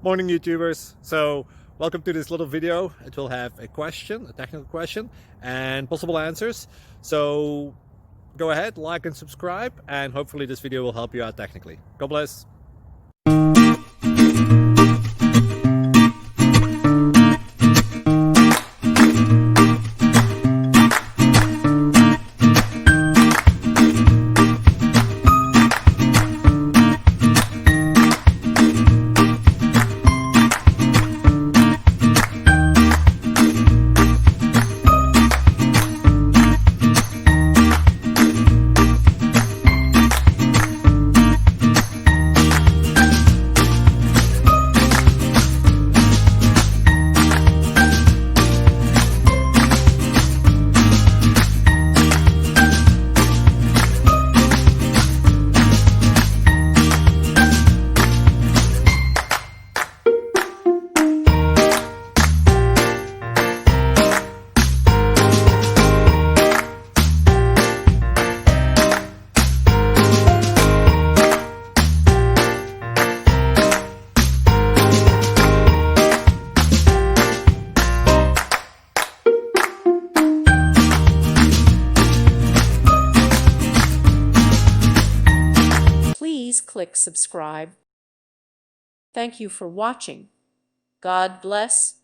Morning YouTubers. So welcome to this little video. It will have a question, a technical question, and possible answers. So go ahead, like and subscribe, and hopefully this video will help you out technically. God bless. Please click subscribe. Thank you for watching. God bless.